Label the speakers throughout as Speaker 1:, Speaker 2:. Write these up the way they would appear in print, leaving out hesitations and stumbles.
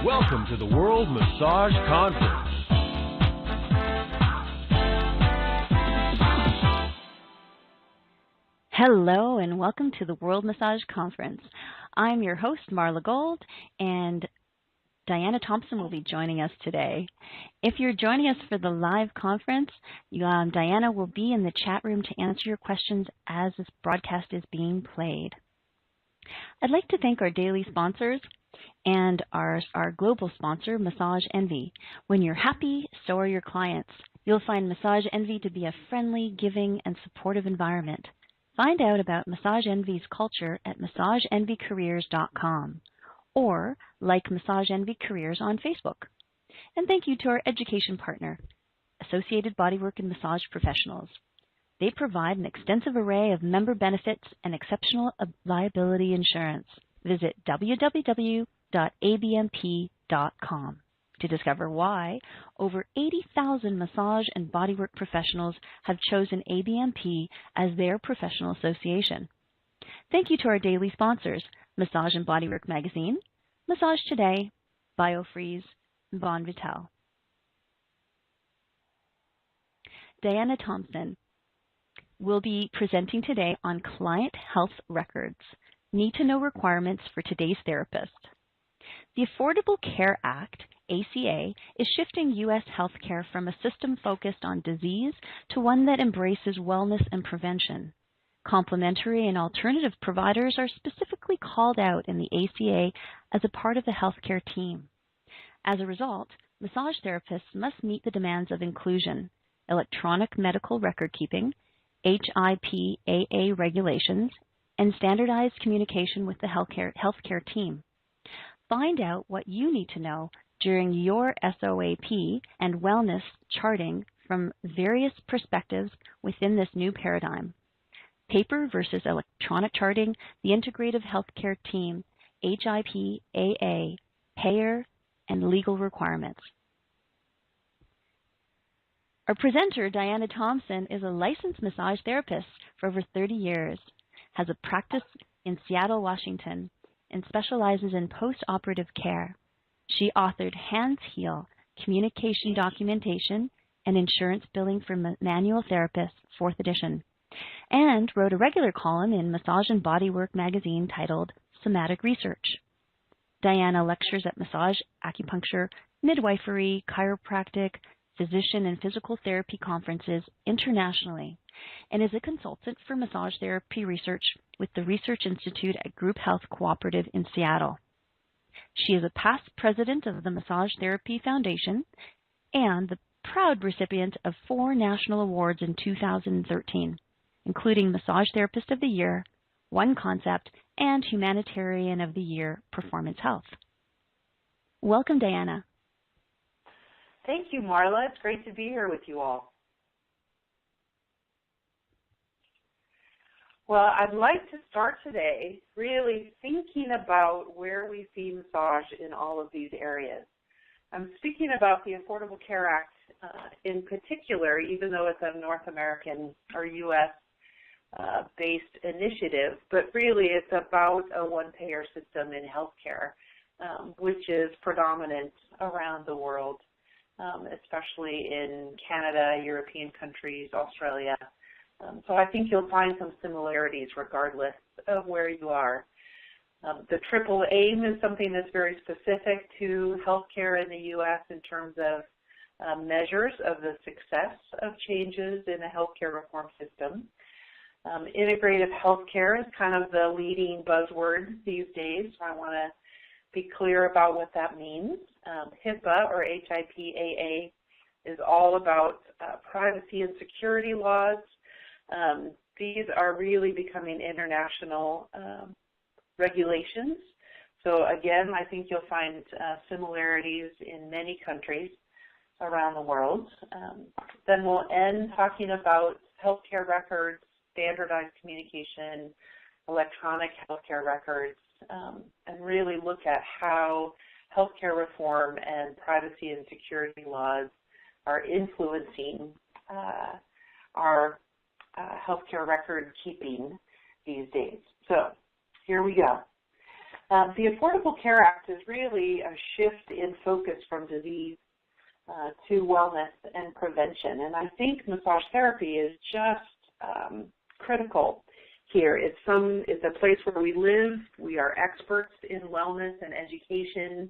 Speaker 1: Welcome to the World Massage Conference.
Speaker 2: Hello and welcome to the World Massage Conference. I'm your host, Marla Gold, and Diana Thompson will be joining us today. If you're joining us for the live conference, Diana will be in the chat room to answer your questions as this broadcast is being played. I'd like to thank our daily sponsors and our global sponsor, Massage Envy. When you're happy, so are your clients. You'll find Massage Envy to be a friendly, giving, and supportive environment. Find out about Massage Envy's culture at massageenvycareers.com or like Massage Envy Careers on Facebook. And thank you to our education partner, Associated Bodywork and Massage Professionals. They provide an extensive array of member benefits and exceptional liability insurance. Visit www.abmp.com to discover why over 80,000 massage and bodywork professionals have chosen ABMP as their professional association. Thank you to our daily sponsors, Massage and Bodywork Magazine, Massage Today, BioFreeze, and Bon Vital. Diana Thompson will be presenting today on client health records, need-to-know requirements for today's therapist. The Affordable Care Act, ACA, is shifting U.S. healthcare from a system focused on disease to one that embraces wellness and prevention. Complementary and alternative providers are specifically called out in the ACA as a part of the healthcare team. As a result, massage therapists must meet the demands of inclusion, electronic medical record keeping, HIPAA regulations, and standardized communication with the healthcare team. Find out what you need to know during your SOAP and wellness charting from various perspectives within this new paradigm. Paper versus electronic charting, the integrative healthcare team, HIPAA, payer, and legal requirements. Our presenter, Diana Thompson, is a licensed massage therapist for over 30 years, has a practice in Seattle, Washington, and specializes in post-operative care. She authored Hands Heal, Communication Documentation and Insurance Billing for Manual Therapists, 4th edition, and wrote a regular column in Massage and Bodywork magazine titled Somatic Research. Diana lectures at massage, acupuncture, midwifery, chiropractic, physician and physical therapy conferences internationally, and is a consultant for massage therapy research with the Research Institute at Group Health Cooperative in Seattle. She is a past president of the Massage Therapy Foundation and the proud recipient of 4 national awards in 2013, including Massage Therapist of the Year, One Concept, and Humanitarian of the Year, Performance Health. Welcome, Diana.
Speaker 3: Thank you, Marla. It's great to be here with you all. Well, I'd like to start today really thinking about where we see massage in all of these areas. I'm speaking about the Affordable Care Act in particular, even though it's a North American or U.S.-based initiative, but really it's about a one-payer system in healthcare, which is predominant around the world, especially in Canada, European countries, Australia. So I think you'll find some similarities regardless of where you are. The triple aim is something that's very specific to healthcare in the U.S. in terms of measures of the success of changes in the healthcare reform system. Integrative healthcare is kind of the leading buzzword these days, so I want to be clear about what that means. HIPAA, or HIPAA, is all about privacy and security laws. These are really becoming international regulations. So again, I think you'll find similarities in many countries around the world. Then we'll end talking about healthcare records, standardized communication, electronic healthcare records, and really look at how healthcare reform and privacy and security laws are influencing our healthcare record keeping these days. So here we go. The Affordable Care Act is really a shift in focus from disease to wellness and prevention. And I think massage therapy is just critical here. It's a place where we live. We are experts in wellness and education.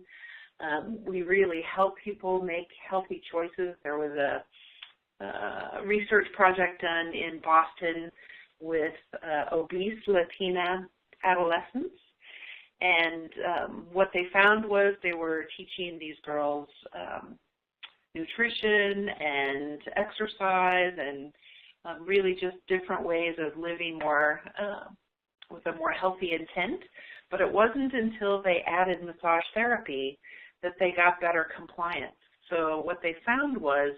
Speaker 3: We really help people make healthy choices. There was a research project done in Boston with obese Latina adolescents. And what they found was they were teaching these girls nutrition and exercise and really just different ways of living more with a more healthy intent. But it wasn't until they added massage therapy that they got better compliance. So what they found was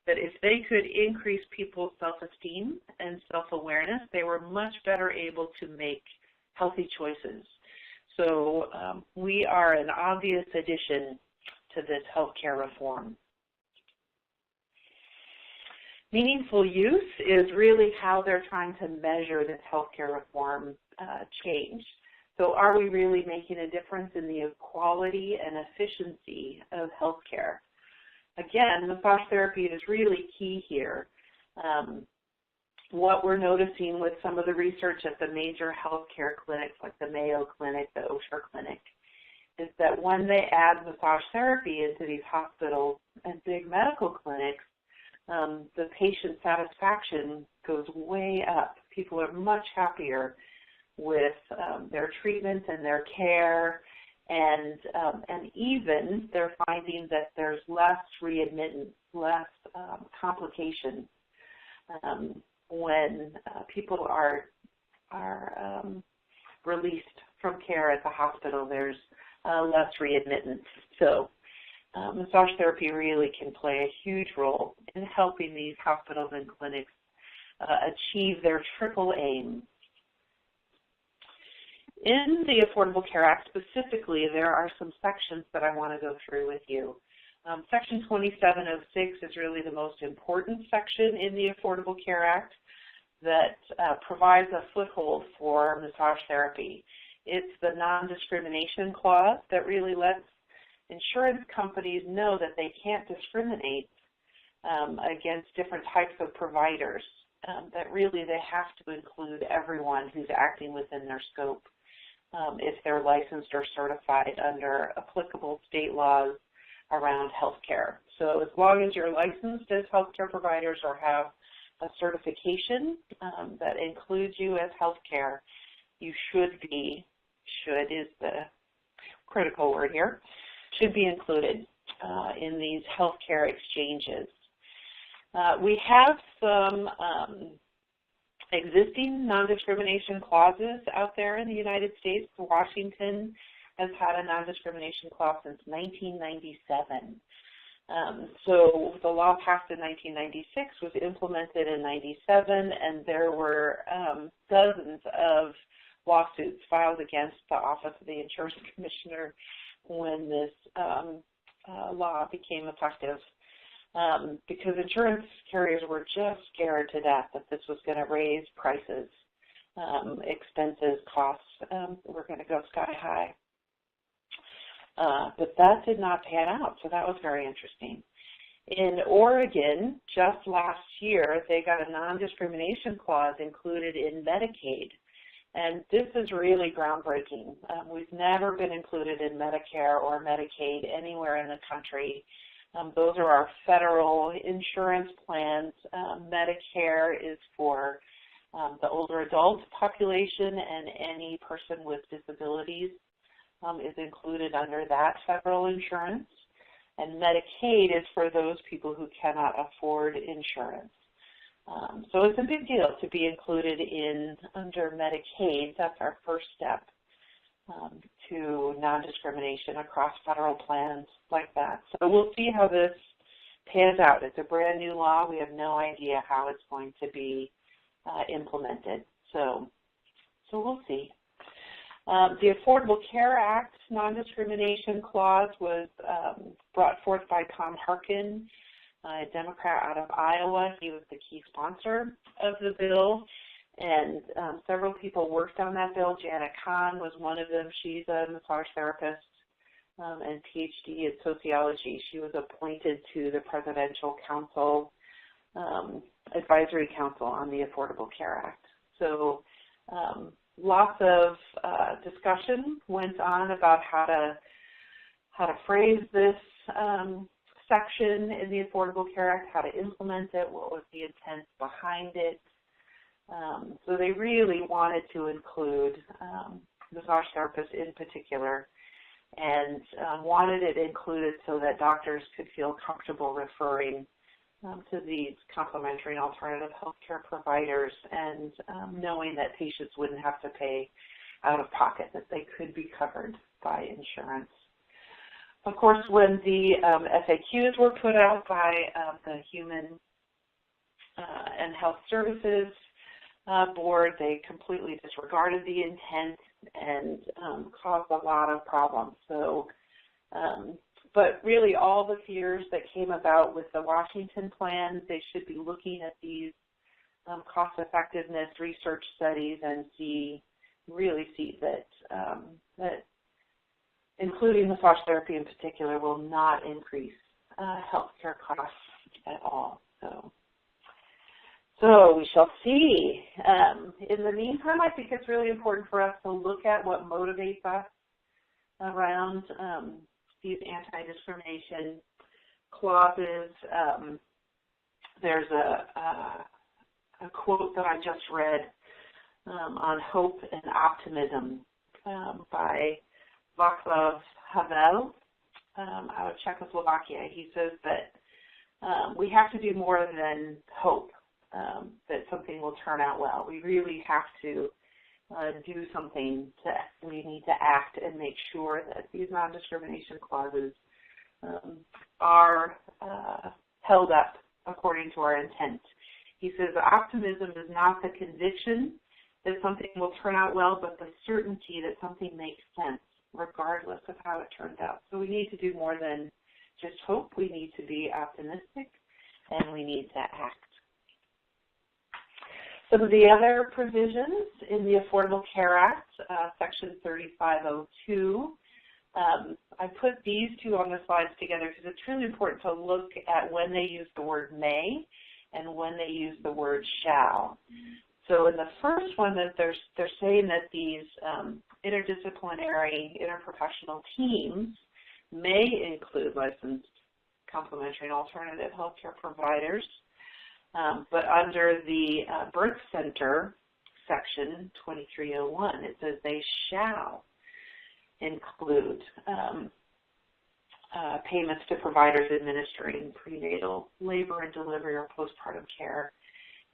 Speaker 3: that if they could increase people's self-esteem and self-awareness, they were much better able to make healthy choices. So we are an obvious addition to this healthcare reform. Meaningful use is really how they're trying to measure this healthcare reform change. So are we really making a difference in the quality and efficiency of healthcare? Again, massage therapy is really key here. What we're noticing with some of the research at the major healthcare clinics like the Mayo Clinic, the Osher Clinic, is that when they add massage therapy into these hospitals and big medical clinics, the patient satisfaction goes way up. People are much happier with their treatment and their care, and even they're finding that there's less readmittance, less complications when people are released from care at the hospital. There's less readmittance. So massage therapy really can play a huge role in helping these hospitals and clinics achieve their triple aim. In the Affordable Care Act specifically, there are some sections that I want to go through with you. Section 2706 is really the most important section in the Affordable Care Act that provides a foothold for massage therapy. It's the non-discrimination clause that really lets insurance companies know that they can't discriminate against different types of providers, that really they have to include everyone who's acting within their scope if they're licensed or certified under applicable state laws around healthcare. So as long as you're licensed as healthcare providers or have a certification that includes you as healthcare, you should be, should is the critical word here, should be included in these healthcare exchanges. We have some existing non-discrimination clauses out there in the United States. Washington has had a non-discrimination clause since 1997. So the law passed in 1996, was implemented in 97, and there were dozens of lawsuits filed against the Office of the Insurance Commissioner when this law became effective, because insurance carriers were just scared to death that this was going to raise prices, expenses, costs were going to go sky high. But that did not pan out, so that was very interesting. In Oregon, just last year, they got a non-discrimination clause included in Medicaid, and this is really groundbreaking. We've never been included in Medicare or Medicaid anywhere in the country. Those are our federal insurance plans. Medicare is for the older adult population, and any person with disabilities is included under that federal insurance. And Medicaid is for those people who cannot afford insurance. So it's a big deal to be included under Medicaid. That's our first step to non-discrimination across federal plans like that. So we'll see how this pans out. It's a brand new law. We have no idea how it's going to be implemented. So we'll see. The Affordable Care Act non-discrimination clause was brought forth by Tom Harkin, a Democrat out of Iowa. He was the key sponsor of the bill, And several people worked on that bill. Janet Kahn was one of them. She's a massage therapist and PhD in sociology. She was appointed to the Presidential Council Advisory Council on the Affordable Care Act. So lots of discussion went on about how to phrase this section in the Affordable Care Act, how to implement it, what was the intent behind it. So they really wanted to include massage therapists in particular, and wanted it included so that doctors could feel comfortable referring to these complementary and alternative healthcare providers, and knowing that patients wouldn't have to pay out of pocket, that they could be covered by insurance. Of course, when the FAQs were put out by the Human and Health Services Board, they completely disregarded the intent and caused a lot of problems. So, but really all the fears that came about with the Washington plan, they should be looking at these cost-effectiveness research studies and really see that that including massage therapy in particular will not increase healthcare costs at all. So we shall see. In the meantime, I think it's really important for us to look at what motivates us around these anti-discrimination clauses. There's a quote that I just read on hope and optimism by Václav Havel out of Czechoslovakia. He says that we have to do more than hope that something will turn out well. We really have to do something. We need to act and make sure that these non-discrimination clauses are held up according to our intent. He says optimism is not the conviction that something will turn out well, but the certainty that something makes sense regardless of how it turns out. So we need to do more than just hope. We need to be optimistic, and we need to act. Some of the other provisions in the Affordable Care Act, Section 3502, I put these two on the slides together because it's really important to look at when they use the word may and when they use the word shall. So in the first one, that they're saying that these interdisciplinary, interprofessional teams may include licensed complementary and alternative healthcare providers, but under the birth center section 2301, it says they shall include payments to providers administering prenatal labor and delivery or postpartum care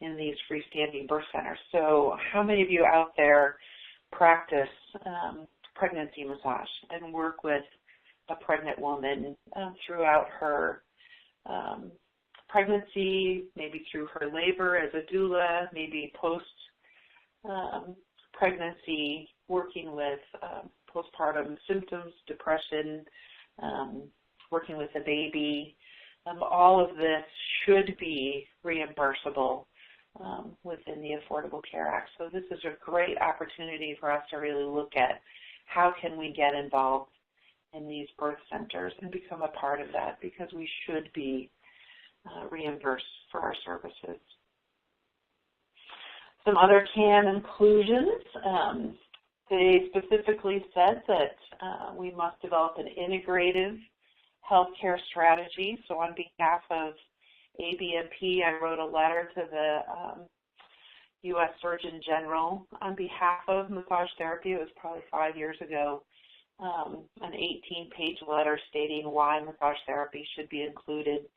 Speaker 3: in these freestanding birth centers. So how many of you out there practice pregnancy massage and work with a pregnant woman throughout her pregnancy, maybe through her labor as a doula, maybe post-pregnancy, working with postpartum symptoms, depression, working with a baby? All of this should be reimbursable within the Affordable Care Act. So this is a great opportunity for us to really look at how can we get involved in these birth centers and become a part of that, because we should be reimbursed for our services. Some other CAN inclusions. They specifically said that we must develop an integrative healthcare strategy. So on behalf of ABMP, I wrote a letter to the U.S. Surgeon General on behalf of massage therapy. It was probably 5 years ago. An 18-page letter stating why massage therapy should be included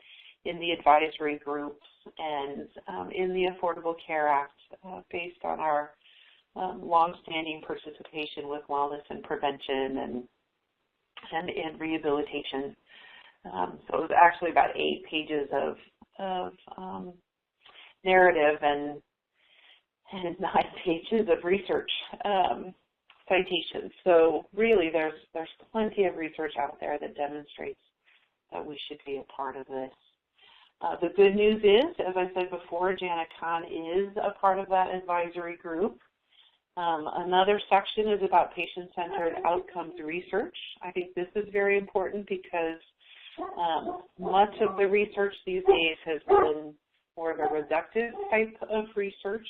Speaker 3: in the advisory groups and in the Affordable Care Act based on our longstanding participation with wellness and prevention and in rehabilitation. So it was actually about 8 pages of narrative and 9 pages of research citations. So really there's plenty of research out there that demonstrates that we should be a part of this. The good news is, as I said before, Janet Kahn is a part of that advisory group. Another section is about patient-centered outcomes research. I think this is very important because much of the research these days has been more of a reductive type of research,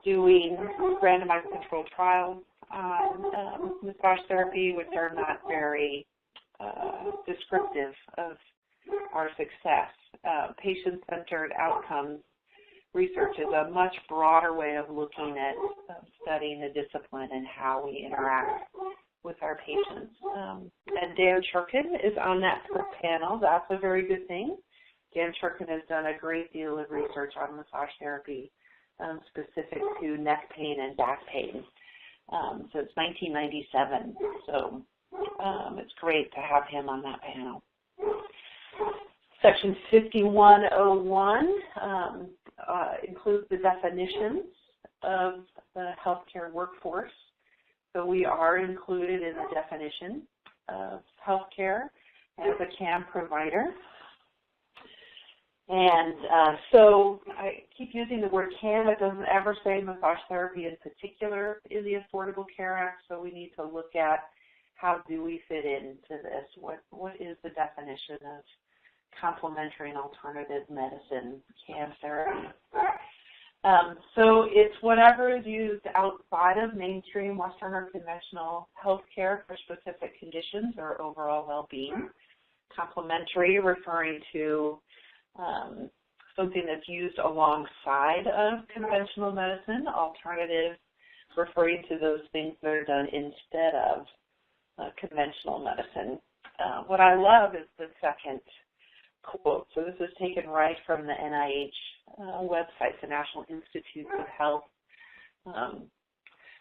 Speaker 3: doing randomized controlled trials on massage therapy, which are not very descriptive of our success. Patient-centered outcomes research is a much broader way of looking at studying the discipline and how we interact with our patients. And Dan Churkin is on that panel. That's a very good thing. Dan Churkin has done a great deal of research on massage therapy specific to neck pain and back pain since 1997. So it's great to have him on that panel. Section 5101 includes the definitions of the healthcare workforce. So we are included in the definition of healthcare as a CAM provider. And so I keep using the word CAM. It doesn't ever say massage therapy in particular in the Affordable Care Act, so we need to look at how do we fit into this. What is the definition of complementary and alternative medicine, CAM therapy? So it's whatever is used outside of mainstream Western or conventional healthcare for specific conditions or overall well-being. Complementary, referring to something that's used alongside of conventional medicine. Alternative, referring to those things that are done instead of conventional medicine. What I love is the second quote. So this is taken right from the NIH website, the National Institutes of Health,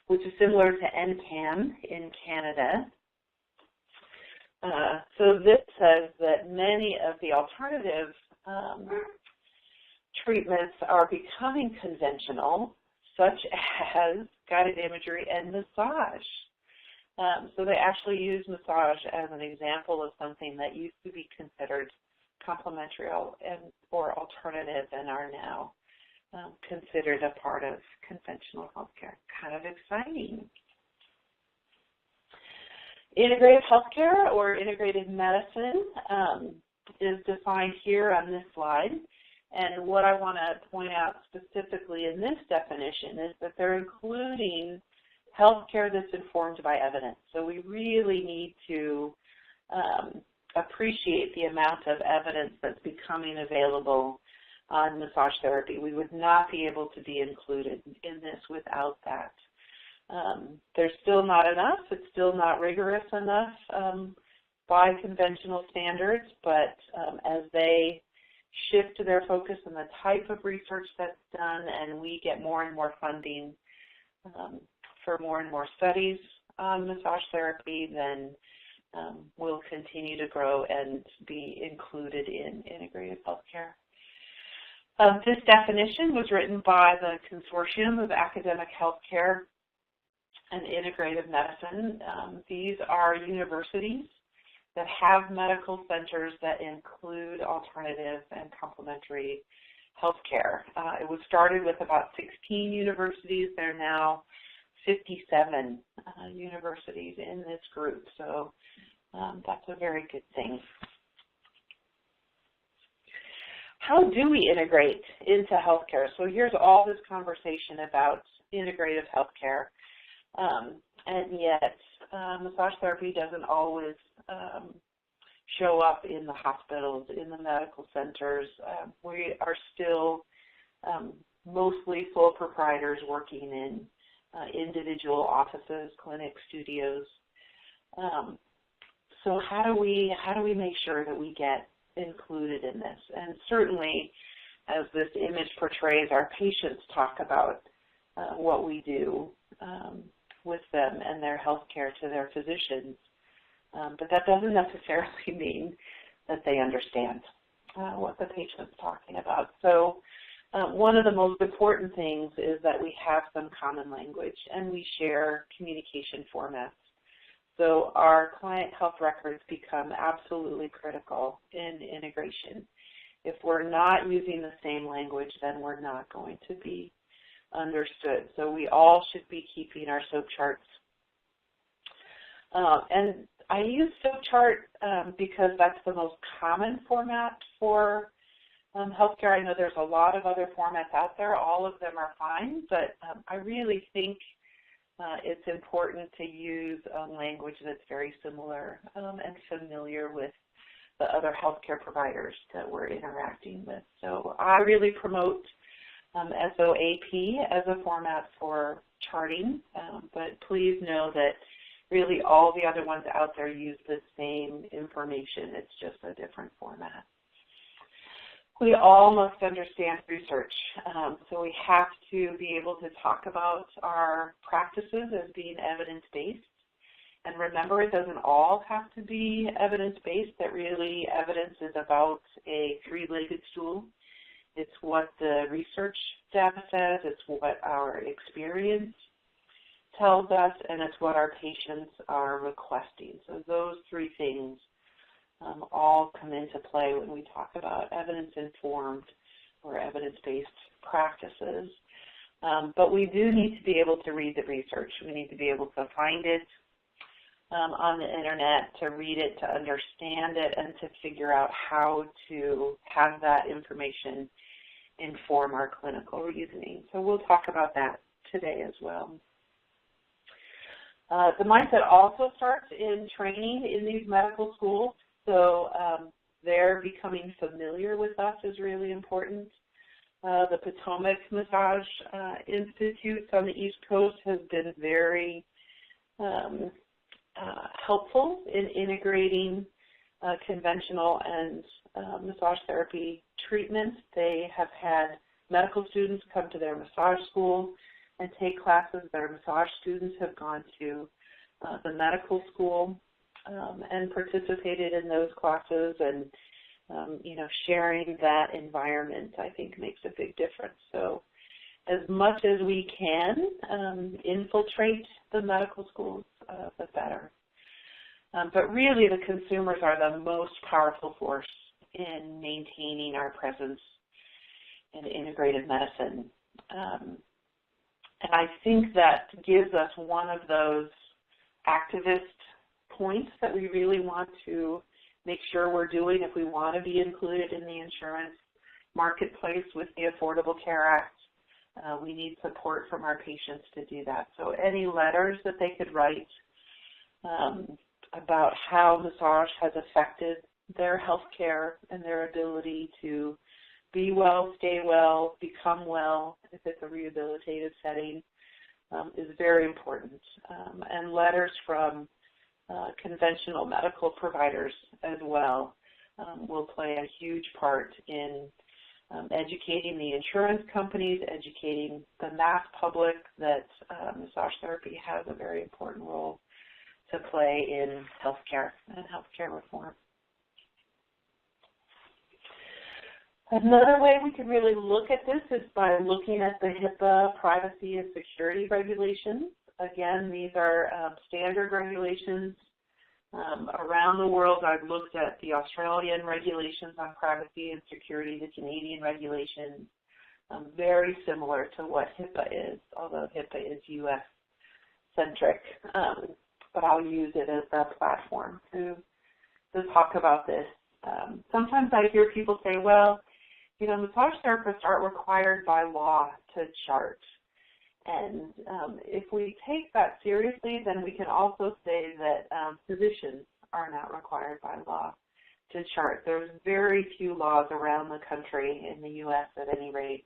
Speaker 3: which is similar to NCAM in Canada. So this says that many of the alternative treatments are becoming conventional, such as guided imagery and massage. So they actually use massage as an example of something that used to be considered complementary or alternative and are now considered a part of conventional healthcare. Kind of exciting. Integrative healthcare or integrated medicine is defined here on this slide. And what I want to point out specifically in this definition is that they're including healthcare that's informed by evidence. So we really need to appreciate the amount of evidence that's becoming available on massage therapy. We would not be able to be included in this without that. There's still not enough. It's still not rigorous enough by conventional standards, but as they shift their focus on the type of research that's done and we get more and more funding for more and more studies on massage therapy, then will continue to grow and be included in integrative healthcare. This definition was written by the Consortium of Academic Healthcare and Integrative Medicine. These are universities that have medical centers that include alternative and complementary healthcare. It was started with about 16 universities. There are now 57 universities in this group, so that's a very good thing. How do we integrate into healthcare? So here's all this conversation about integrative healthcare, and yet massage therapy doesn't always show up in the hospitals, in the medical centers. We are still mostly sole proprietors working in individual offices, clinics, studios. So how do we make sure that we get included in this? And certainly, as this image portrays, our patients talk about what we do with them and their health care to their physicians. But that doesn't necessarily mean that they understand what the patient's talking about. So one of the most important things is that we have some common language and we share communication formats. So our client health records become absolutely critical in integration. If we're not using the same language, then we're not going to be understood. So we all should be keeping our SOAP charts. And I use SOAP chart because that's the most common format for healthcare. I know there's a lot of other formats out there. All of them are fine, but I really think it's important to use a language that's very similar and familiar with the other healthcare providers that we're interacting with. So I really promote SOAP as a format for charting, but please know that really all the other ones out there use the same information. It's just a different format. We all must understand research, so we have to be able to talk about our practices as being evidence-based. And remember, it doesn't all have to be evidence-based, that really evidence is about a three-legged stool. It's what the research data says, it's what our experience tells us, and it's what our patients are requesting. So those three things all come into play when we talk about evidence-informed or evidence-based practices. But we do need to be able to read the research. We need to be able to find it on the internet, to read it, to understand it, and to figure out how to have that information inform our clinical reasoning. So we'll talk about that today as well. The mindset also starts in training in these medical schools. So they're becoming familiar with us is really important. The Potomac Massage Institute on the East Coast has been very helpful in integrating conventional and massage therapy treatments. They have had medical students come to their massage school and take classes. Their massage students have gone to the medical school and participated in those classes, and you know, sharing that environment, I think, makes a big difference. So as much as we can infiltrate the medical schools, the better. But really, the consumers are the most powerful force in maintaining our presence in integrative medicine. And I think that gives us one of those activist points that we really want to make sure we're doing if we want to be included in the insurance marketplace with the Affordable Care Act. We need support from our patients to do that. So any letters that they could write about how massage has affected their health care and their ability to be well, stay well, become well, if it's a rehabilitative setting, is very important. And letters from conventional medical providers as well will play a huge part in educating the insurance companies, educating the mass public that massage therapy has a very important role to play in healthcare and healthcare reform. Another way we can really look at this is by looking at the HIPAA privacy and security regulations. Again, these are standard regulations around the world. I've looked at the Australian regulations on privacy and security, the Canadian regulations, very similar to what HIPAA is, although HIPAA is U.S.-centric. But I'll use it as a platform to talk about this. Sometimes I hear people say, well, you know, massage therapists aren't required by law to chart. And if we take that seriously, then we can also say that physicians are not required by law to chart. There's very few laws around the country, in the U.S. at any rate,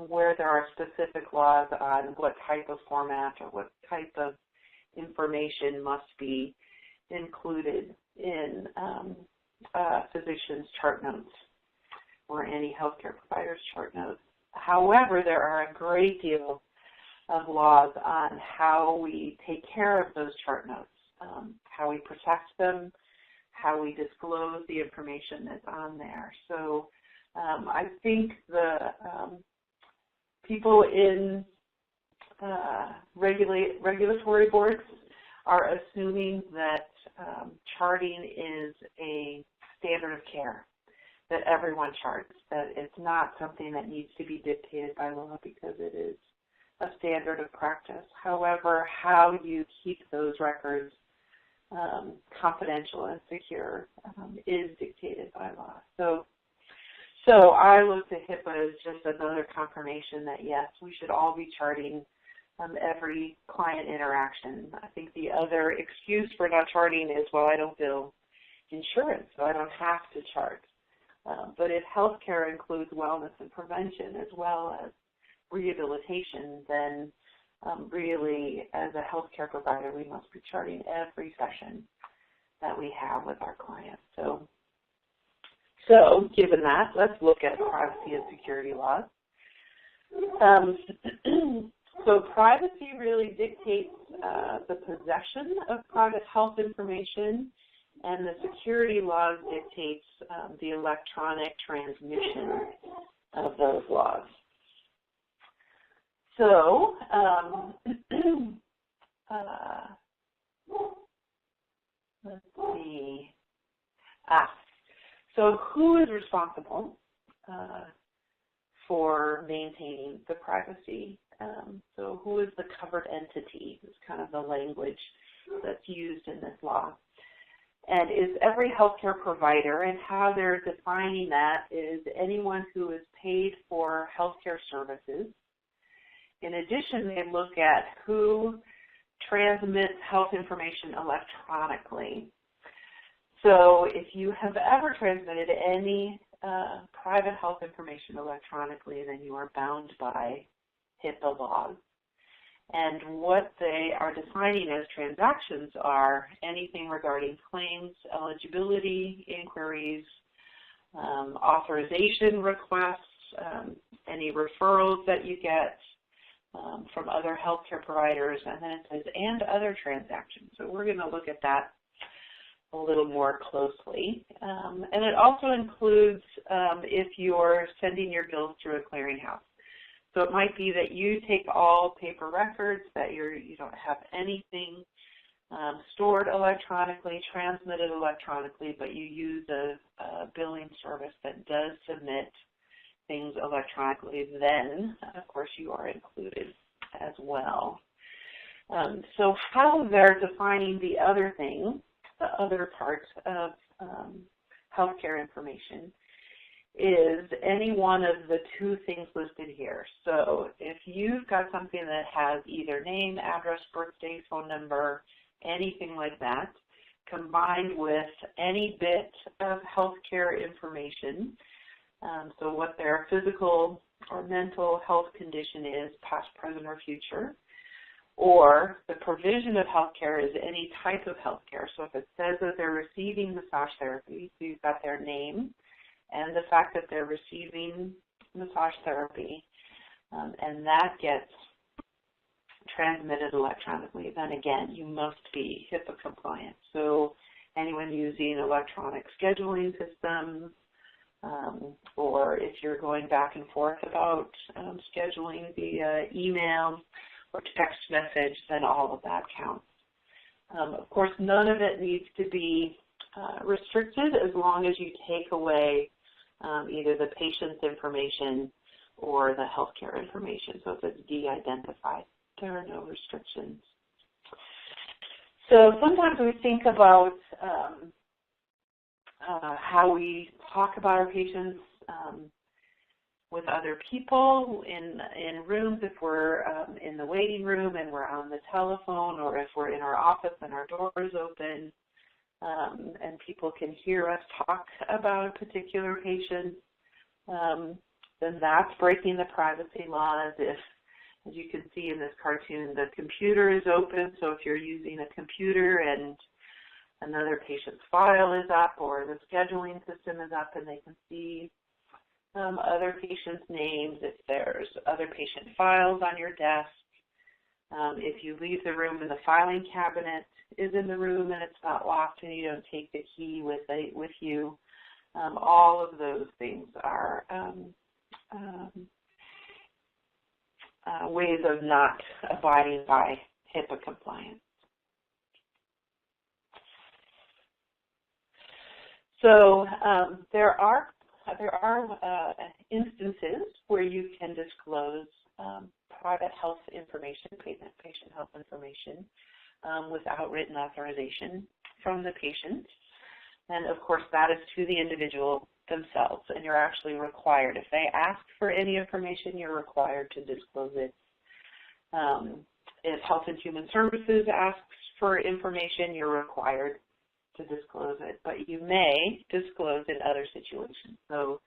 Speaker 3: where there are specific laws on what type of format or what type of information must be included in physicians' chart notes or any healthcare provider's chart notes. However, there are a great deal of laws on how we take care of those chart notes, how we protect them, how we disclose the information that's on there. So I think the people in regulatory boards are assuming that charting is a standard of care, that everyone charts, that it's not something that needs to be dictated by law because it is a standard of practice. However, how you keep those records confidential and secure is dictated by law. So I looked at HIPAA as just another confirmation that, yes, we should all be charting every client interaction. I think the other excuse for not charting is, well, I don't bill insurance, so I don't have to chart. But if healthcare includes wellness and prevention as well as rehabilitation, then really, as a healthcare provider, we must be charting every session that we have with our clients. So given that, let's look at privacy and security laws. So privacy really dictates the possession of private health information, and the security laws dictates the electronic transmission of those laws. So let's see. So who is responsible for maintaining the privacy? So who is the covered entity is kind of the language that's used in this law. And is every healthcare provider, and how they're defining that is anyone who is paid for healthcare services. In addition, they look at who transmits health information electronically. So if you have ever transmitted any private health information electronically, then you are bound by HIPAA laws. And what they are defining as transactions are anything regarding claims, eligibility, inquiries, authorization requests, any referrals that you get from other healthcare providers, and then it says, and other transactions. So we're going to look at that a little more closely. And it also includes if you're sending your bills through a clearinghouse. So it might be that you take all paper records, that you don't have anything stored electronically, transmitted electronically, but you use a billing service that does submit things electronically, then, of course, you are included as well. So how they're defining the other thing, the other parts of healthcare information, is any one of the two things listed here. So if you've got something that has either name, address, birthday, phone number, anything like that, combined with any bit of healthcare information, so what their physical or mental health condition is, past, present, or future, or the provision of healthcare is any type of healthcare. So if it says that they're receiving massage therapy, so you've got their name and the fact that they're receiving massage therapy, and that gets transmitted electronically, then again, you must be HIPAA compliant. So anyone using electronic scheduling systems, or if you're going back and forth about scheduling via email or text message, then all of that counts. Of course, none of it needs to be restricted as long as you take away either the patient's information or the healthcare information. So if it's de-identified, there are no restrictions. So sometimes we think about how we talk about our patients with other people in rooms, if we're in the waiting room and we're on the telephone, or if we're in our office and our door is open, and people can hear us talk about a particular patient, then that's breaking the privacy laws. If, as you can see in this cartoon, the computer is open, so if you're using a computer and another patient's file is up, or the scheduling system is up and they can see other patients' names, if there's other patient files on your desk, if you leave the room and the filing cabinet is in the room and it's not locked and you don't take the key with you, all of those things are ways of not abiding by HIPAA compliance. So there are there are instances where you can disclose private health information, patient health information, without written authorization from the patient. And of course, that is to the individual themselves, and you're actually required. If they ask for any information, you're required to disclose it. If Health and Human Services asks for information, you're required to disclose it, but you may disclose in other situations. So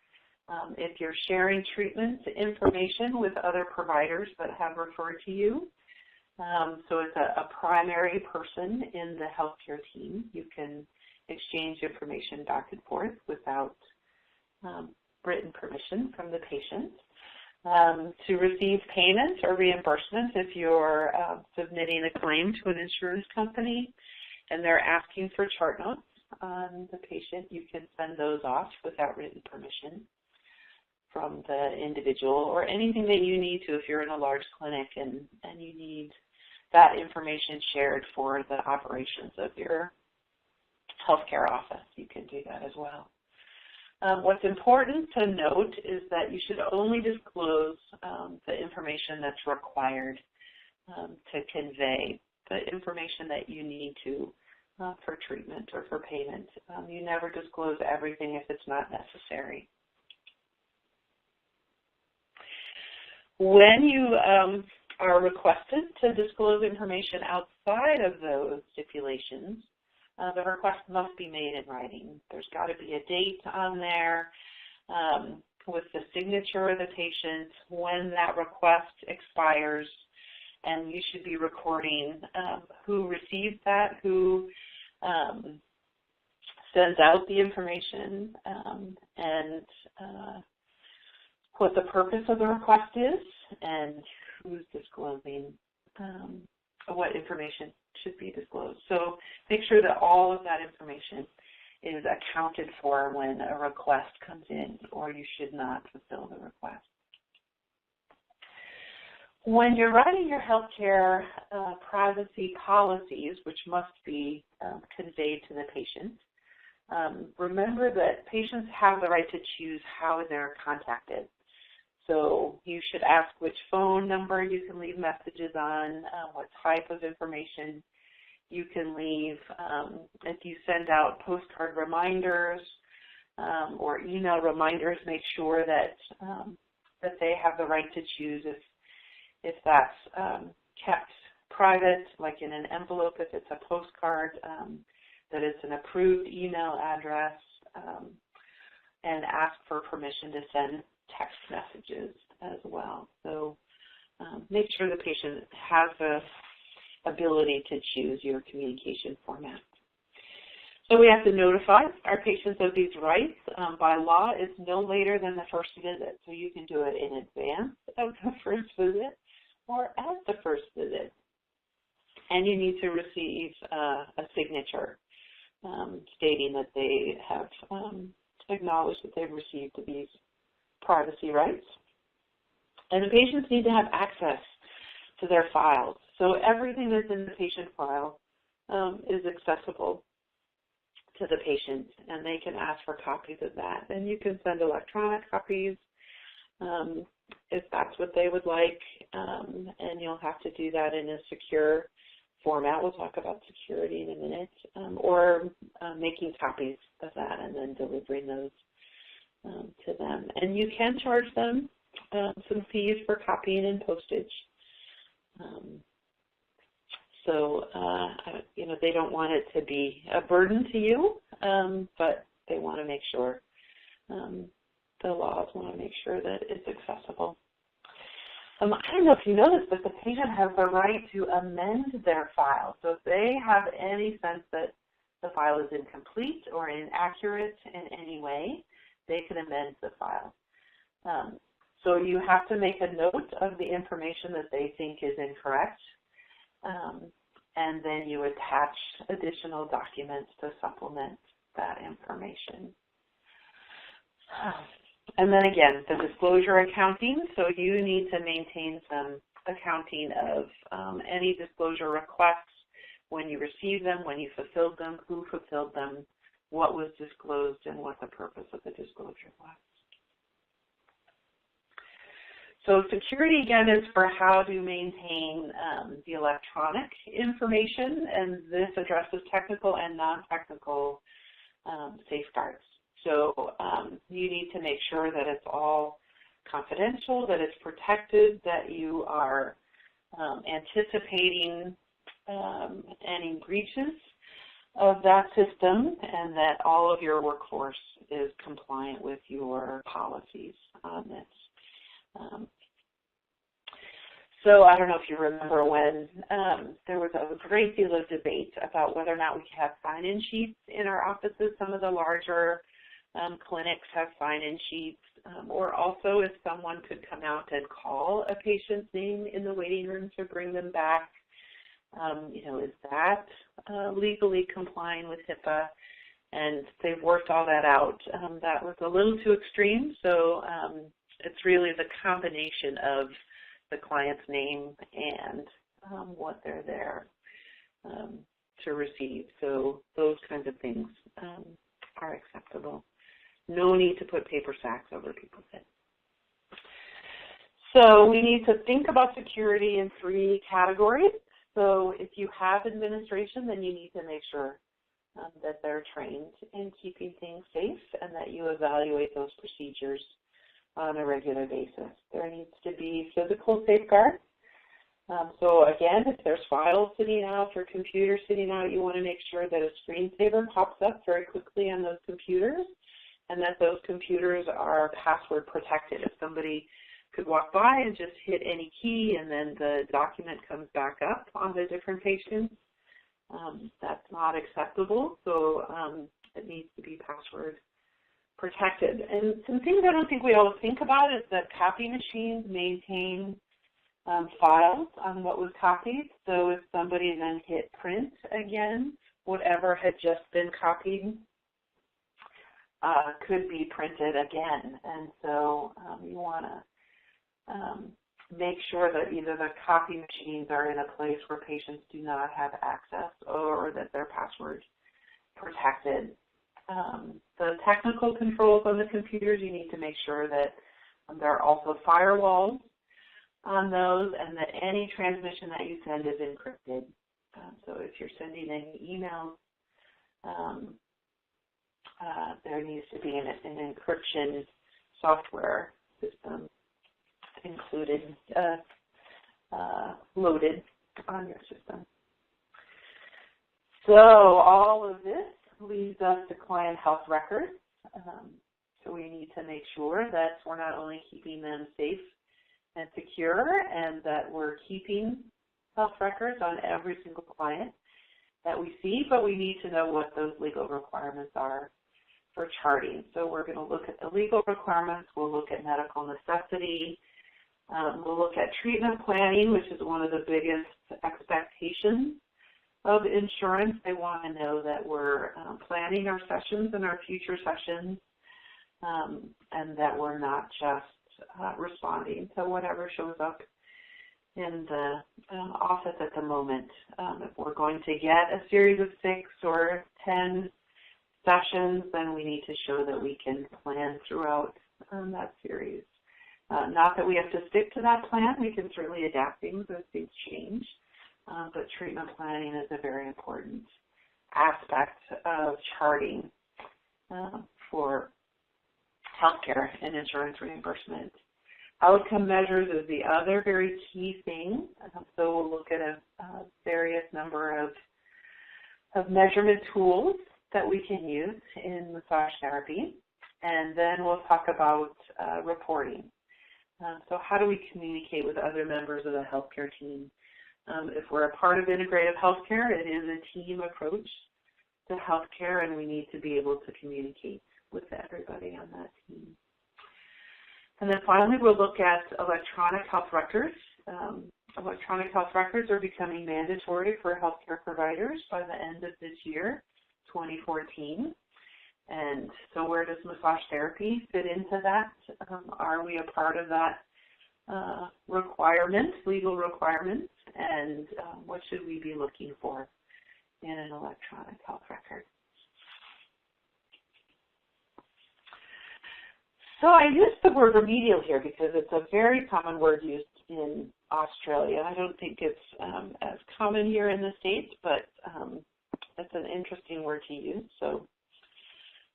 Speaker 3: if you're sharing treatment information with other providers that have referred to you, so it's a primary person in the healthcare team, you can exchange information back and forth without written permission from the patient. To receive payment or reimbursement, if you're submitting a claim to an insurance company and they're asking for chart notes on the patient, you can send those off without written permission from the individual, or anything that you need to if you're in a large clinic and you need that information shared for the operations of your healthcare office. You can do that as well. What's important to note is that you should only disclose the information that's required to convey the information that you need to for treatment or for payment. You never disclose everything if it's not necessary. When you are requested to disclose information outside of those stipulations, the request must be made in writing. There's got to be a date on there with the signature of the patient, when that request expires, and you should be recording who received that, who sends out the information, and what the purpose of the request is, and who's disclosing what information should be disclosed. So make sure that all of that information is accounted for when a request comes in, or you should not fulfill the request. When you're writing your healthcare privacy policies, which must be conveyed to the patient, remember that patients have the right to choose how they're contacted. So you should ask which phone number you can leave messages on, what type of information you can leave. If you send out postcard reminders or email reminders, make sure that that they have the right to choose if that's kept private, like in an envelope, if it's a postcard, that it's an approved email address, and ask for permission to send text messages as well. So make sure the patient has the ability to choose your communication format. So we have to notify our patients of these rights. By law, it's no later than the first visit. So you can do it in advance of the first visit or at the first visit. And you need to receive a signature stating that they have acknowledged that they've received these privacy rights. And the patients need to have access to their files. So everything that's in the patient file is accessible to the patient, and they can ask for copies of that. And you can send electronic copies if that's what they would like, and you'll have to do that in a secure format. We'll talk about security in a minute, or making copies of that and then delivering those to them. And you can charge them some fees for copying and postage. So, you know, they don't want it to be a burden to you, but they want to make sure, the laws want to make sure that it's accessible. I don't know if you know this, but the patient has the right to amend their file. So if they have any sense that the file is incomplete or inaccurate in any way, they can amend the file. So you have to make a note of the information that they think is incorrect, and then you attach additional documents to supplement that information. And then again, the disclosure accounting, so you need to maintain some accounting of any disclosure requests, when you received them, when you fulfilled them, who fulfilled them, what was disclosed, and what the purpose of the disclosure was. So security, again, is for how to maintain the electronic information, and this addresses technical and non-technical safeguards. So you need to make sure that it's all confidential, that it's protected, that you are anticipating any breaches of that system, and that all of your workforce is compliant with your policies on this. So I don't know if you remember when there was a great deal of debate about whether or not we could have sign-in sheets in our offices. Some of the larger clinics have sign-in sheets, or also if someone could come out and call a patient's name in the waiting room to bring them back. You know, is that legally complying with HIPAA? And they've worked all that out. That was a little too extreme, so it's really the combination of the client's name and what they're there to receive. So those kinds of things are acceptable. No need to put paper sacks over people's heads. So we need to think about security in 3 categories. So if you have administration, then you need to make sure that they're trained in keeping things safe and that you evaluate those procedures on a regular basis. There needs to be physical safeguards. So again, if there's files sitting out or computers sitting out, you want to make sure that a screensaver pops up very quickly on those computers and that those computers are password protected. If somebody could walk by and just hit any key and then the document comes back up on the different patients, that's not acceptable. So it needs to be password protected. And some things I don't think we always think about is that copy machines maintain files on what was copied. So if somebody then hit print again, whatever had just been copied could be printed again. And so you want to make sure that either the copy machines are in a place where patients do not have access or that they're password protected. The technical controls on the computers, you need to make sure that there are also firewalls on those and that any transmission that you send is encrypted. So if you're sending any emails, there needs to be an encryption software system included, loaded on your system. So all of this leads us to client health records. So we need to make sure that we're not only keeping them safe and secure and that we're keeping health records on every single client that we see, but we need to know what those legal requirements are for charting. So we're going to look at the legal requirements. We'll look at medical necessity. We'll look at treatment planning, which is one of the biggest expectations of insurance. They want to know that we're planning our sessions and our future sessions and that we're not just responding to whatever shows up in the office at the moment. If we're going to get a series of 6 or 10 sessions, then we need to show that we can plan throughout that series. Not that we have to stick to that plan. We can certainly adapt things as things change. But treatment planning is a very important aspect of charting for healthcare and insurance reimbursement. Outcome measures is the other very key thing. So we'll look at a various number of measurement tools that we can use in massage therapy. And then we'll talk about reporting. So how do we communicate with other members of the healthcare team? If we're a part of integrative healthcare, it is a team approach to healthcare, and we need to be able to communicate with everybody on that team. And then finally, we'll look at electronic health records. Electronic health records are becoming mandatory for healthcare providers by the end of this year, 2014. And so where does massage therapy fit into that? Are we a part of that requirement, legal requirement? And what should we be looking for in an electronic health record? So I use the word remedial here because it's a very common word used in Australia. I don't think it's as common here in the States, but it's an interesting word to use. So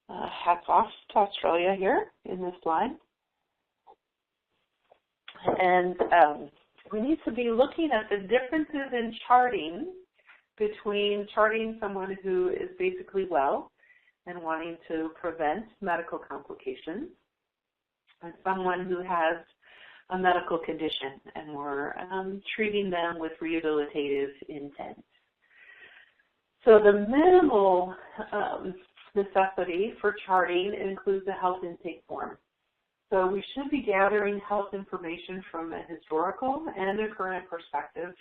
Speaker 3: hats off to Australia here in this slide. And we need to be looking at the differences in charting between charting someone who is basically well and wanting to prevent medical complications and someone who has a medical condition and we're treating them with rehabilitative intent. So the minimal necessity for charting includes a health intake form. So we should be gathering health information from a historical and a current perspective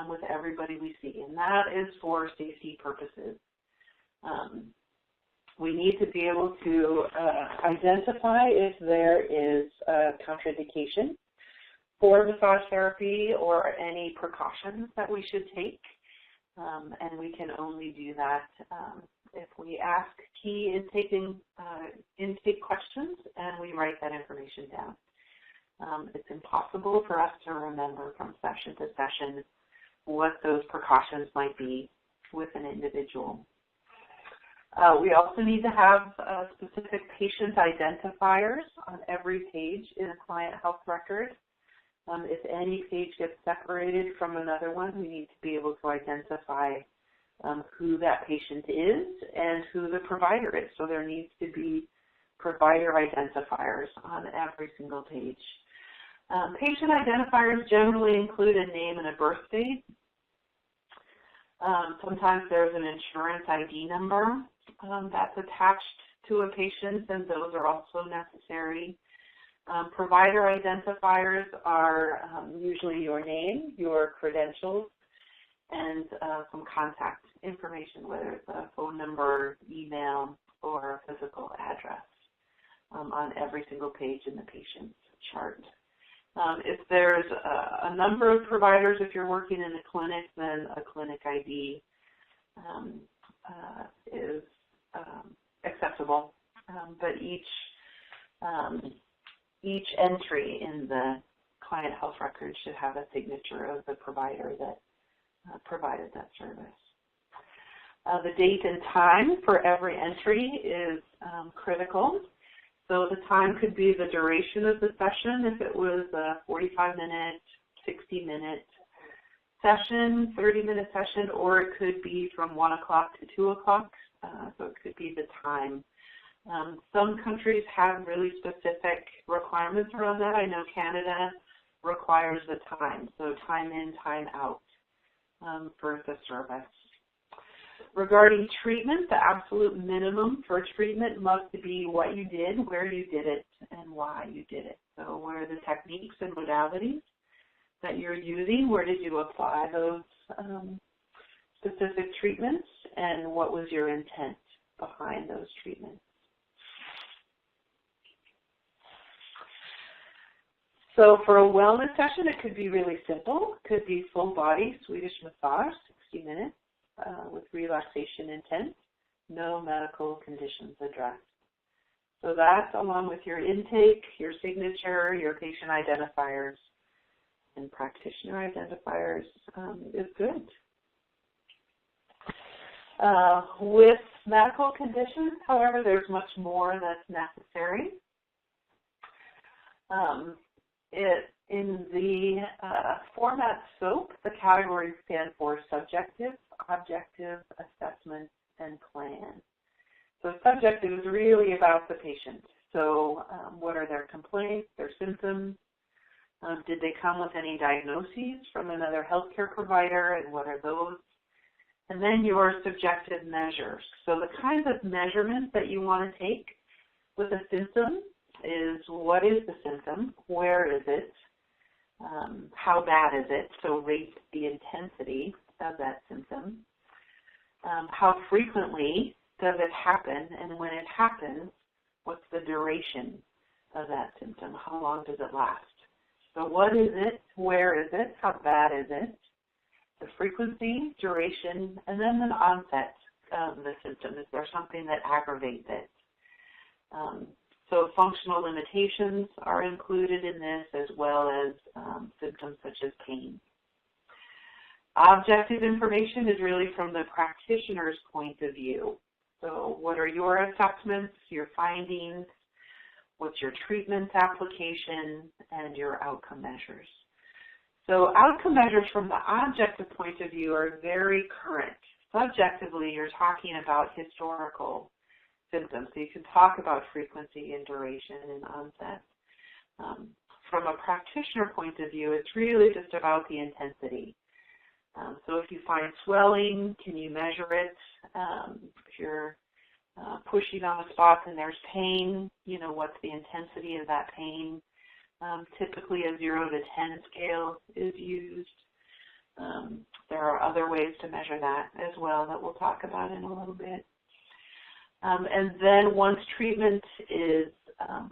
Speaker 3: with everybody we see, and that is for safety purposes. We need to be able to identify if there is a contraindication for massage therapy or any precautions that we should take, and we can only do that if we ask key intake questions and we write that information down. It's impossible for us to remember from session to session what those precautions might be with an individual. We also need to have specific patient identifiers on every page in a client health record. If any page gets separated from another one, we need to be able to identify who that patient is and who the provider is. So there needs to be provider identifiers on every single page. Patient identifiers generally include a name and a birth date. Sometimes there's an insurance ID number that's attached to a patient, and those are also necessary. Provider identifiers are usually your name, your credentials, and some contact information, whether it's a phone number, email, or a physical address on every single page in the patient's chart. If there's a number of providers, if you're working in a clinic, then a clinic ID is accessible, but each entry in the client health record should have a signature of the provider that provided that service. The date and time for every entry is critical. So the time could be the duration of the session, if it was a 45-minute, 60-minute session, 30-minute session, or it could be from 1 o'clock to 2 o'clock, so it could be the time. Some countries have really specific requirements around that. I know Canada requires the time, so time in, time out for the service. Regarding treatment, the absolute minimum for treatment must be what you did, where you did it, and why you did it. So what are the techniques and modalities that you're using? Where did you apply those specific treatments, and what was your intent behind those treatments? So for a wellness session, it could be really simple. It could be full body Swedish massage, 60 minutes. With relaxation intent, no medical conditions addressed. So that, along with your intake, your signature, your patient identifiers, and practitioner identifiers, is good. With medical conditions, however, there's much more that's necessary. In the format SOAP, the categories stand for subjective, objective, assessment, and plan. So subjective is really about the patient. So what are their complaints, their symptoms? Did they come with any diagnoses from another healthcare provider, and what are those? And then your subjective measures. So the kinds of measurements that you want to take with a symptom is, what is the symptom? Where is it? How bad is it? So rate the intensity of that symptom. How frequently does it happen? And when it happens, what's the duration of that symptom? How long does it last? So what is it? Where is it? How bad is it? The frequency, duration, and then the onset of the symptom. Is there something that aggravates it? So functional limitations are included in this, as well as symptoms such as pain. Objective information is really from the practitioner's point of view. So what are your assessments, your findings, what's your treatment application, and your outcome measures. So outcome measures from the objective point of view are very current. Subjectively, you're talking about historical symptoms. So you can talk about frequency and duration and onset. From a practitioner point of view, it's really just about the intensity. So if you find swelling, can you measure it? If you're pushing on a spot and there's pain, you know, what's the intensity of that pain? Typically a 0 to 10 scale is used. There are other ways to measure that as well that we'll talk about in a little bit. And then once treatment is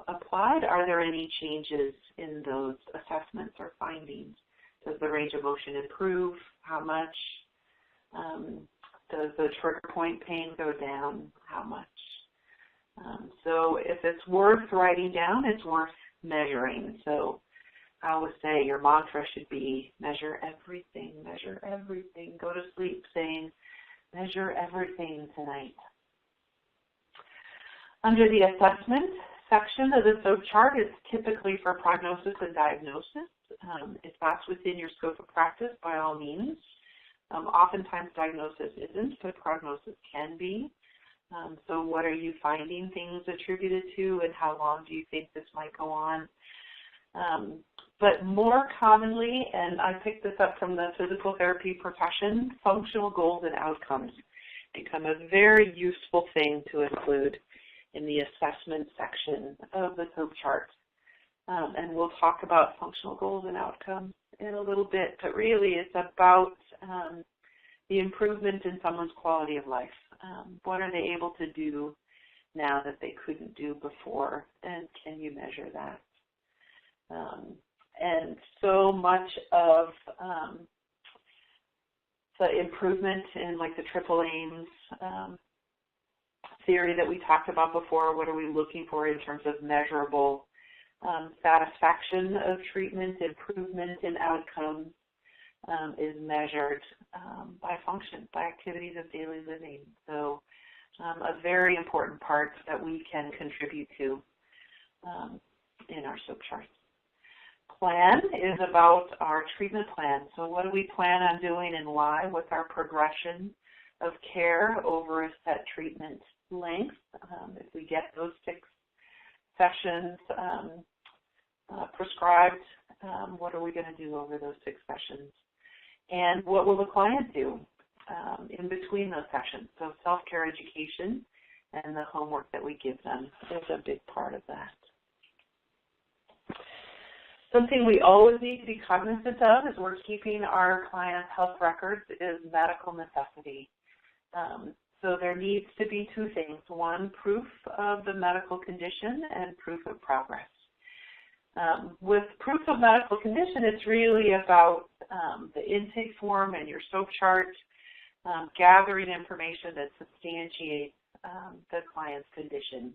Speaker 3: applied, are there any changes in those assessments or findings? Does the range of motion improve? How much? Does the trigger point pain go down? How much? So if it's worth writing down, it's worth measuring. So I would say your mantra should be measure everything, measure everything. Go to sleep saying, measure everything tonight. Under the assessment section of the SOAP chart, it's typically for prognosis and diagnosis. If that's within your scope of practice, by all means. Oftentimes diagnosis isn't, but prognosis can be. So what are you finding things attributed to, and how long do you think this might go on? But more commonly, and I picked this up from the physical therapy profession, functional goals and outcomes become a very useful thing to include in the assessment section of the SOAP chart. And we'll talk about functional goals and outcomes in a little bit, but really it's about the improvement in someone's quality of life. What are they able to do now that they couldn't do before, and can you measure that? And so much of the improvement in like the triple aims theory that we talked about before, what are we looking for in terms of measurable satisfaction of treatment, improvement in outcomes, is measured by function, by activities of daily living. So a very important part that we can contribute to in our SOAP charts. Plan is about our treatment plan. So what do we plan on doing and why? What's our progression of care over a set treatment length? If we get those 6 sessions prescribed, what are we going to do over those 6 sessions? And what will the client do in between those sessions? So self-care education and the homework that we give them is a big part of that. Something we always need to be cognizant of as we're keeping our clients' health records is medical necessity. So there needs to be 2 things. 1, proof of the medical condition, and proof of progress. With proof of medical condition, it's really about the intake form and your SOAP chart, gathering information that substantiates the client's condition.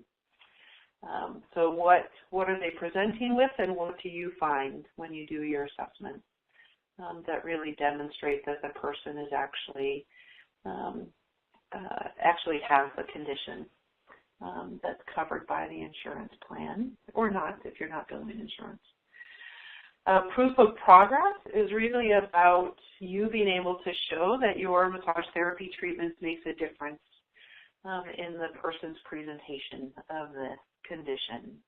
Speaker 3: So what are they presenting with, and what do you find when you do your assessment that really demonstrate that the person is actually has a condition that's covered by the insurance plan, or not if you're not billing insurance. Proof of progress is really about you being able to show that your massage therapy treatments makes a difference in the person's presentation of the condition.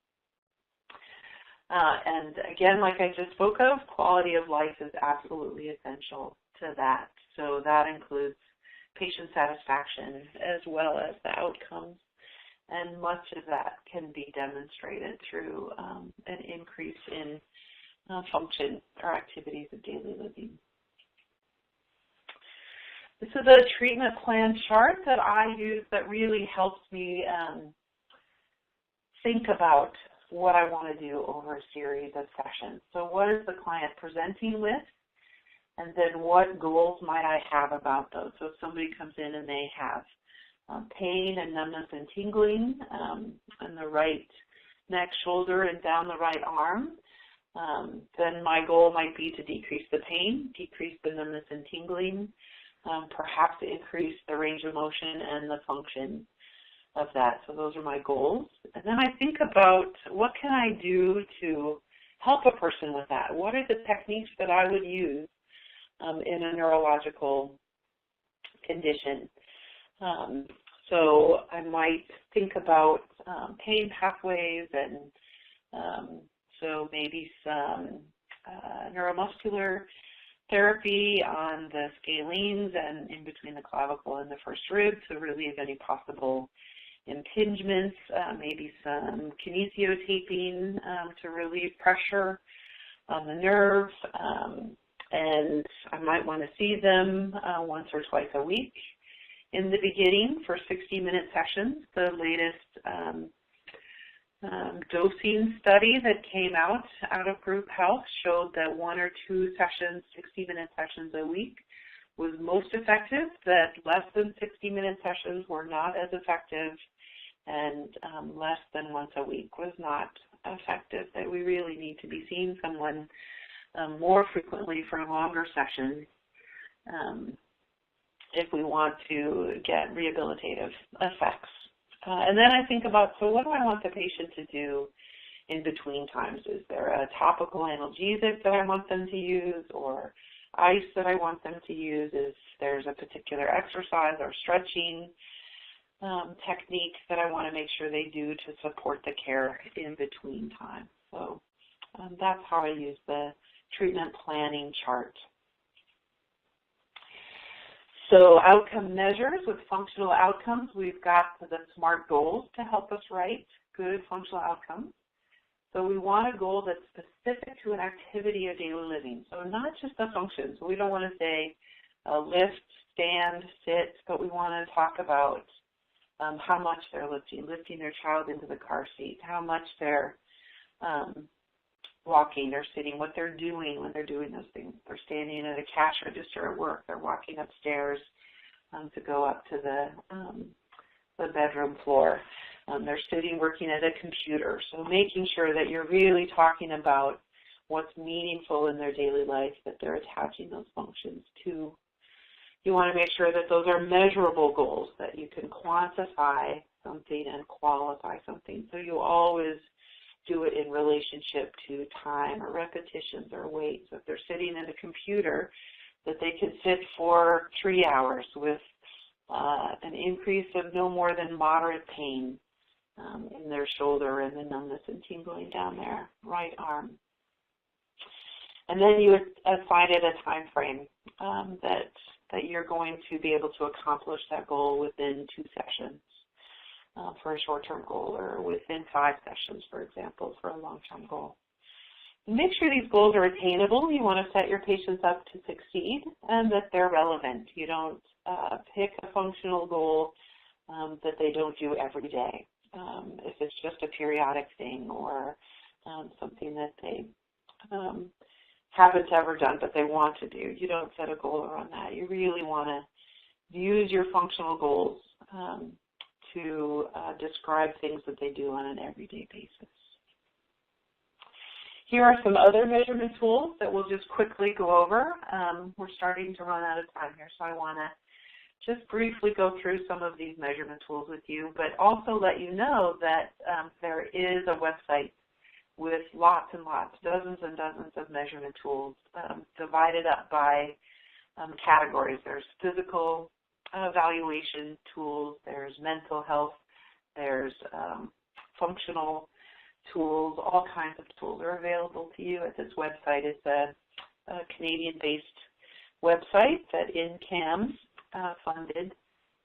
Speaker 3: And again, like I just spoke of, quality of life is absolutely essential to that. So that includes patient satisfaction as well as the outcomes. And much of that can be demonstrated through an increase in function or activities of daily living. This is a treatment plan chart that I use that really helps me think about what I want to do over a series of sessions. So what is the client presenting with? And then what goals might I have about those? So if somebody comes in and they have pain and numbness and tingling in the right neck, shoulder, and down the right arm, then my goal might be to decrease the pain, decrease the numbness and tingling, perhaps increase the range of motion and the function of that. So those are my goals. And then I think about what can I do to help a person with that? What are the techniques that I would use in a neurological condition? So I might think about pain pathways, and so maybe some neuromuscular therapy on the scalenes and in between the clavicle and the first rib to relieve any possible impingements, maybe some kinesiotaping to relieve pressure on the nerve, and I might want to see them once or twice a week in the beginning for 60-minute sessions. The latest dosing study that came out of group health showed that 1 or 2 sessions, 60-minute sessions a week, was most effective, that less than 60-minute sessions were not as effective, and less than once a week was not effective, that we really need to be seeing someone more frequently for longer sessions if we want to get rehabilitative effects. And then I think about, so what do I want the patient to do in between times? Is there a topical analgesic that I want them to use, or ice that I want them to use? Is there's a particular exercise or stretching technique that I want to make sure they do to support the care in between time? So that's how I use the treatment planning chart. So outcome measures with functional outcomes, we've got the SMART goals to help us write good functional outcomes. So we want a goal that's specific to an activity of daily living. So not just a function. So we don't want to say lift, stand, sit, but we want to talk about how much they're lifting their child into the car seat, how much they're walking or sitting, what they're doing when they're doing those things. They're standing at a cash register at work. They're walking upstairs to go up to the bedroom floor. They're sitting working at a computer. So making sure that you're really talking about what's meaningful in their daily life that they're attaching those functions to. You want to make sure that those are measurable goals, that you can quantify something and qualify something. So you always do it in relationship to time or repetitions or weight. So if they're sitting at a computer, that they can sit for 3 hours with an increase of no more than moderate pain in their shoulder and the numbness and tingling down their right arm. And then you assign it a time frame that you're going to be able to accomplish that goal within 2 sessions. For a short-term goal, or within 5 sessions, for example, for a long-term goal. Make sure these goals are attainable. You want to set your patients up to succeed and that they're relevant. You don't pick a functional goal that they don't do every day. If it's just a periodic thing or something that they haven't ever done but they want to do, you don't set a goal around that. You really want to use your functional goals to describe things that they do on an everyday basis. Here are some other measurement tools that we'll just quickly go over. We're starting to run out of time here, so I want to just briefly go through some of these measurement tools with you, but also let you know that there is a website with lots and lots, dozens and dozens of measurement tools divided up by categories. There's physical evaluation tools, there's mental health, there's functional tools, all kinds of tools are available to you at this website. It's a Canadian-based website that NCAM funded,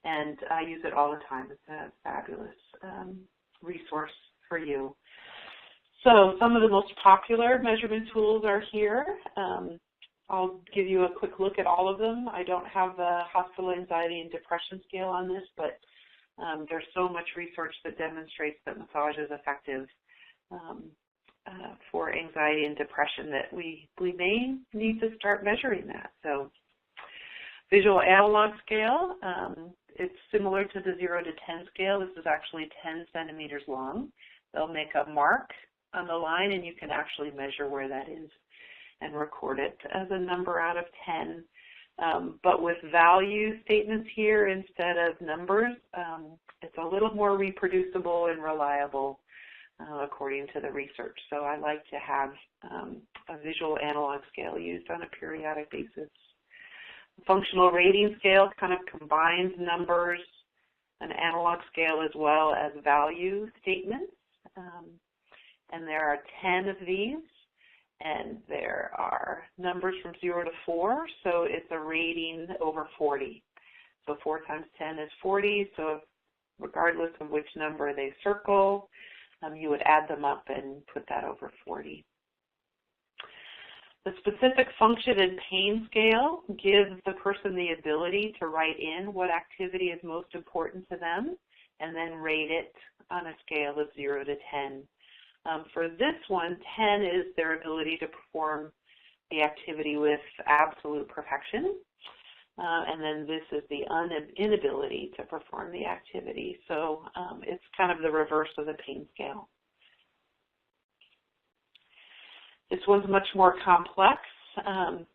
Speaker 3: and I use it all the time. It's a fabulous resource for you. So some of the most popular measurement tools are here. I'll give you a quick look at all of them. I don't have the hospital anxiety and depression scale on this, but there's so much research that demonstrates that massage is effective for anxiety and depression that we may need to start measuring that. So visual analog scale, it's similar to the 0 to 10 scale. This is actually 10 centimeters long. They'll make a mark on the line, and you can actually measure where that is and record it as a number out of 10. But with value statements here instead of numbers, it's a little more reproducible and reliable according to the research. So I like to have a visual analog scale used on a periodic basis. Functional rating scale kind of combines numbers, an analog scale as well as value statements. And there are 10 of these, and there are numbers from 0 to 4, so it's a rating over 40. So 4 times 10 is 40, so regardless of which number they circle, you would add them up and put that over 40. The specific function and pain scale gives the person the ability to write in what activity is most important to them and then rate it on a scale of 0 to 10. For this one, 10 is their ability to perform the activity with absolute perfection. And then this is the inability to perform the activity. So it's kind of the reverse of the pain scale. This one's much more complex.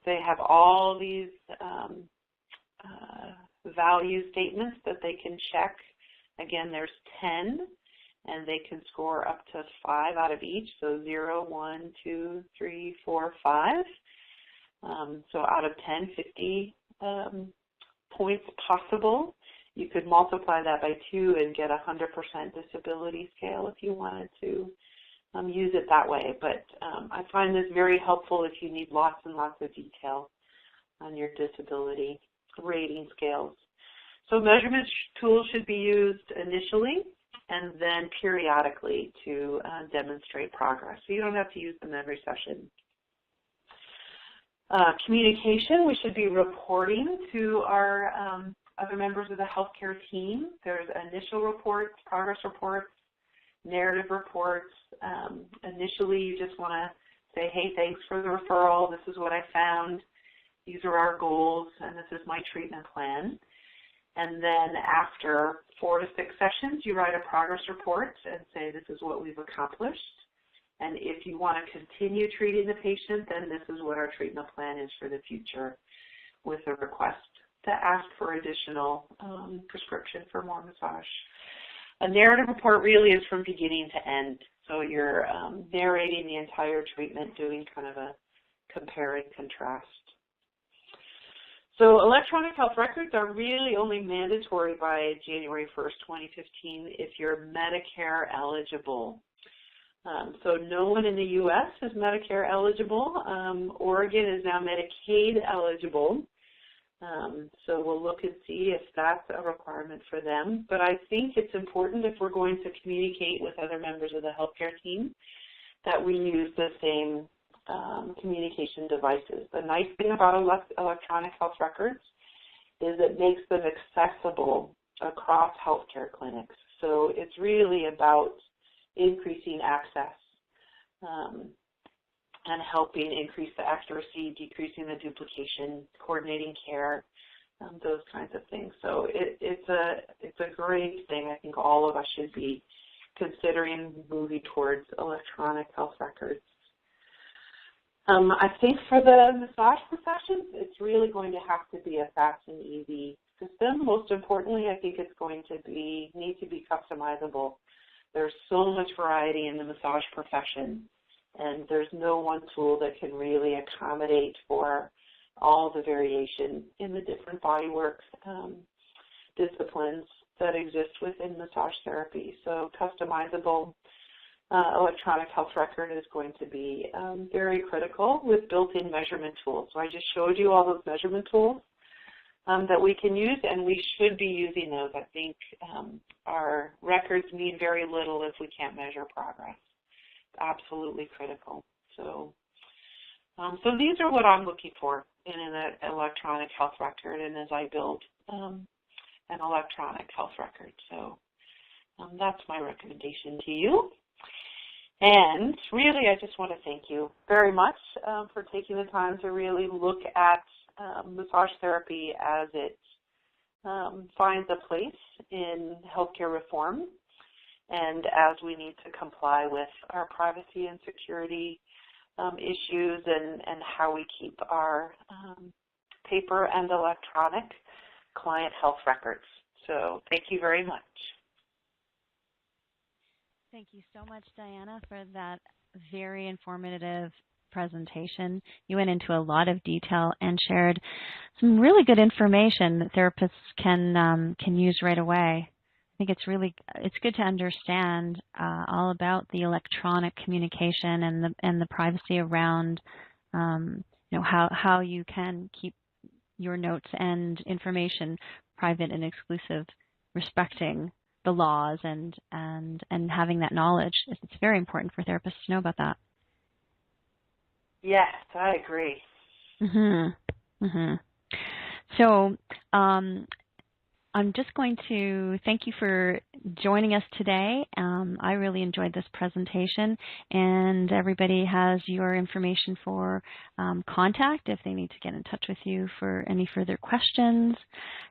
Speaker 3: They have all these value statements that they can check. Again, there's 10, and they can score up to 5 out of each, so 0, 1, 2, 3, 4, 5. So out of 10, 50 points possible. You could multiply that by 2 and get a 100% disability scale if you wanted to use it that way. But I find this very helpful if you need lots and lots of detail on your disability rating scales. So measurement tools should be used initially and then periodically to demonstrate progress. So you don't have to use them every session. Communication, we should be reporting to our other members of the healthcare team. There's initial reports, progress reports, narrative reports. Initially, you just want to say, hey, thanks for the referral. This is what I found. These are our goals, and this is my treatment plan. And then after 4 to 6 sessions, you write a progress report and say, this is what we've accomplished. And if you want to continue treating the patient, then this is what our treatment plan is for the future, with a request to ask for additional prescription for more massage. A narrative report really is from beginning to end. So you're narrating the entire treatment, doing kind of a compare and contrast. So electronic health records are really only mandatory by January 1st, 2015 if you're Medicare eligible. So no one in the U.S. is Medicare eligible. Oregon is now Medicaid eligible. So we'll look and see if that's a requirement for them. But I think it's important if we're going to communicate with other members of the healthcare team that we use the same communication devices. The nice thing about electronic health records is it makes them accessible across healthcare clinics. So it's really about increasing access and helping increase the accuracy, decreasing the duplication, coordinating care, those kinds of things. So it's a great thing. I think all of us should be considering moving towards electronic health records. I think for the massage professions, it's really going to have to be a fast and easy system. Most importantly, I think it's going to need to be customizable. There's so much variety in the massage profession, and there's no one tool that can really accommodate for all the variation in the different bodywork disciplines that exist within massage therapy. So customizable electronic health record is going to be very critical with built-in measurement tools. So I just showed you all those measurement tools that we can use, and we should be using those. I think our records mean very little if we can't measure progress. It's absolutely critical. So these are what I'm looking for in an electronic health record and as I build an electronic health record. So that's my recommendation to you. And really, I just want to thank you very much for taking the time to really look at massage therapy as it finds a place in healthcare reform. And as we need to comply with our privacy and security issues and how we keep our paper and electronic client health records. So thank you very much.
Speaker 2: Thank you so much, Diana, for that very informative presentation. You went into a lot of detail and shared some really good information that therapists can use right away. I think it's good to understand all about the electronic communication and the privacy around how you can keep your notes and information private and exclusive, respecting the laws and having that knowledge. It's very important for therapists to know about that.
Speaker 3: Yes, I agree.
Speaker 2: So I'm just going to thank you for joining us today. I really enjoyed this presentation, and everybody has your information for contact if they need to get in touch with you for any further questions.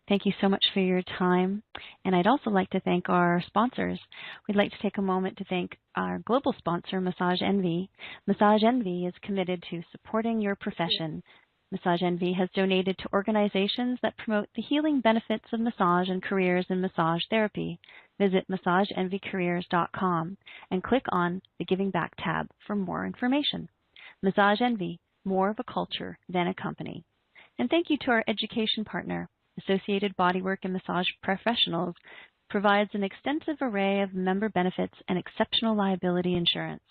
Speaker 2: Thank you so much for your time. And I'd also like to thank our sponsors. We'd like to take a moment to thank our global sponsor, Massage Envy. Massage Envy is committed to supporting your profession. Massage Envy has donated to organizations that promote the healing benefits of massage and careers in massage therapy. Visit massageenvycareers.com and click on the Giving Back tab for more information. Massage Envy, more of a culture than a company. And thank you to our education partner. Associated Bodywork and Massage Professionals provides an extensive array of member benefits and exceptional liability insurance.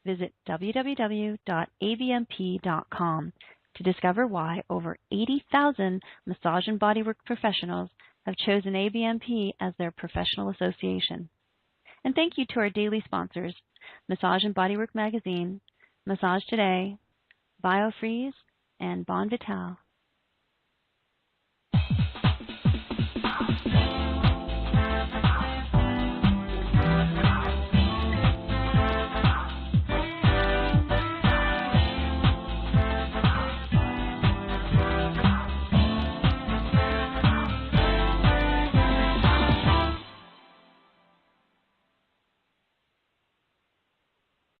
Speaker 2: Visit www.abmp.com to discover why over 80,000 massage and bodywork professionals have chosen ABMP as their professional association. And thank you to our daily sponsors, Massage and Bodywork Magazine, Massage Today, BioFreeze, and Bon Vital.